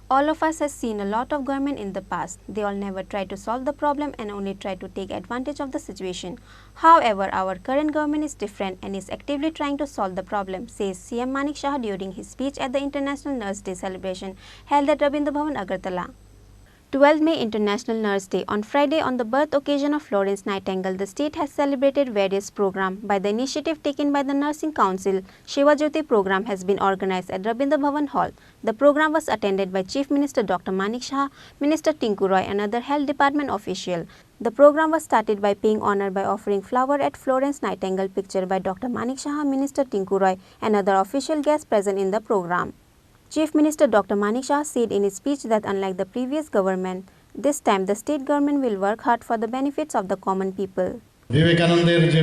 All of us have seen a lot of government in the past. They all never try to solve the problem and only try to take advantage of the situation. However, our current government is different and is actively trying to solve the problem, says CM Manik Saha during his speech at the International Nurse Day celebration held at Rabindra Bhavan, Agartala. 12 May International Nurse Day. On Friday, on the birth occasion of Florence Nightingale, the state has celebrated various programs. By the initiative taken by the Nursing Council, Shiva Jyoti program has been organized at Rabindra Bhavan Hall. The program was attended by Chief Minister Dr. Manik Saha, Minister Tinku Roy and other Health Department officials. The program was started by paying honor by offering flower at Florence Nightingale picture by Dr. Manik Saha, Minister Tinku Roy and other official guests present in the program. Chief Minister Dr. Manik Saha said in his speech that unlike the previous government, this time the state government will work hard for the benefits of the common people. বিবেকানন্দের যে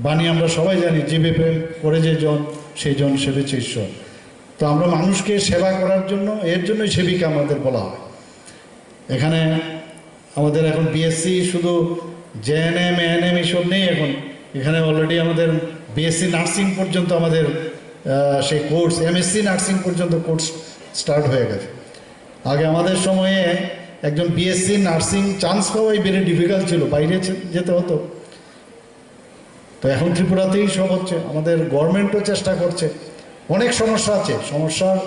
বাণী আমরা সবাই জানি, জীবে প্রেম করে যে জন সেই জন সেবেছে ঈশ্বর। তো আমরা মানুষকে সেবা করার জন্য এর জন্যই সেবিকা আমাদের বলা হয়। এখানে আমাদের এখন বিএসসি শুধু জেএনএম এএনএম এসব নেই, এখন এখানে অলরেডি আমাদের বিএসসি নার্সিং পর্যন্ত আমাদের সেই কোর্স, এমএসসি নার্সিং পর্যন্ত কোর্স স্টার্ট হয়ে গেছে। আগে আমাদের সময়ে একজন বিএসসি নার্সিং চান্স পাওয়াই বেড়ে ডিফিকাল্ট ছিল, বাইরে যেতে হতো। তো এখন ত্রিপুরাতেই সব হচ্ছে, আমাদের গভর্নমেন্টও চেষ্টা করছে। অনেক সমস্যা আছে, সমস্যার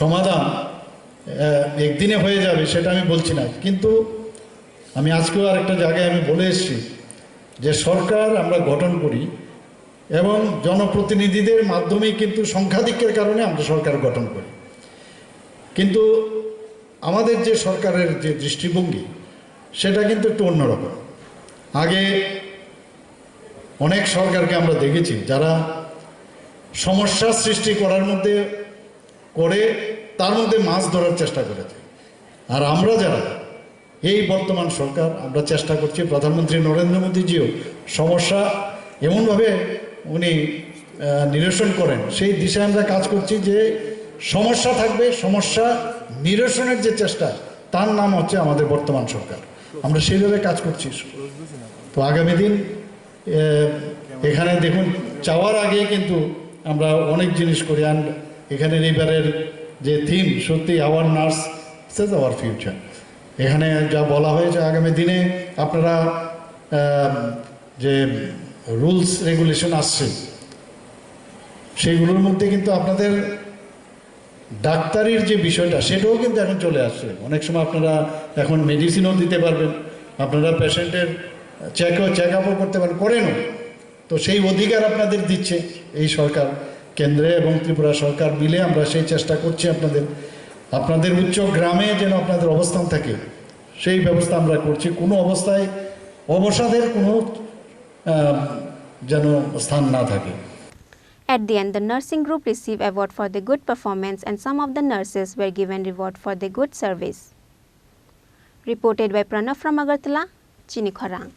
সমাধান একদিনে হয়ে যাবে সেটা আমি বলছি না, কিন্তু আমি আজকেও আরেকটা জায়গায় আমি বলে এসেছি যে সরকার আমরা গঠন করি এবং জনপ্রতিনিধিদের মাধ্যমেই কিন্তু সংখ্যাধিক্যের কারণে আমরা সরকার গঠন করি। কিন্তু আমাদের যে সরকারের যে দৃষ্টিভঙ্গি সেটা কিন্তু একটু অন্যরকম। আগে অনেক সরকারকে আমরা দেখেছি যারা সমস্যা সৃষ্টি করার মধ্যে করে তার মধ্যে মাছ ধরার চেষ্টা করেছে। আর আমরা যারা এই বর্তমান সরকার, আমরা চেষ্টা করছি, প্রধানমন্ত্রী নরেন্দ্র মোদীজিও সমস্যা এমনভাবে উনি নিরসন করেন, সেই দিশায় আমরা কাজ করছি যে সমস্যা থাকবে, সমস্যা নিরসনের যে চেষ্টা তার নাম হচ্ছে আমাদের বর্তমান সরকার। আমরা সেইভাবে কাজ করছি। তো আগামী দিন এখানে দেখুন, চাওয়ার আগে কিন্তু আমরা অনেক জিনিস করি। অ্যান্ড এখানে এবারের যে থিম, সত্যি our nurse is our future. এখানে যা বলা হয়েছে আগামী দিনে আপনারা যে রুলস রেগুলেশন আসছে সেগুলোর মধ্যে কিন্তু আপনাদের ডাক্তারির যে বিষয়টা সেটাও কিন্তু এখন চলে আসছে। অনেক সময় আপনারা এখন মেডিসিনও দিতে পারবেন, আপনারা পেশেন্টের চেক আপও করতে পারেন, করেনও। তো সেই অধিকার আপনাদের দিচ্ছে এই সরকার, কেন্দ্রে এবং ত্রিপুরা সরকার মিলে আমরা সেই চেষ্টা করছি আপনাদের উচ্চ গ্রামে যেন আপনাদের অবস্থান থাকে সেই ব্যবস্থা আমরা করছি। কোনো অবস্থায় অবসাদের কোনো যেন স্থান না থাকে। At the end, the nursing group received award for the good performance and some of the nurses were given reward for their good service. Reported by Pranav from Agartala, Chini, Khorang.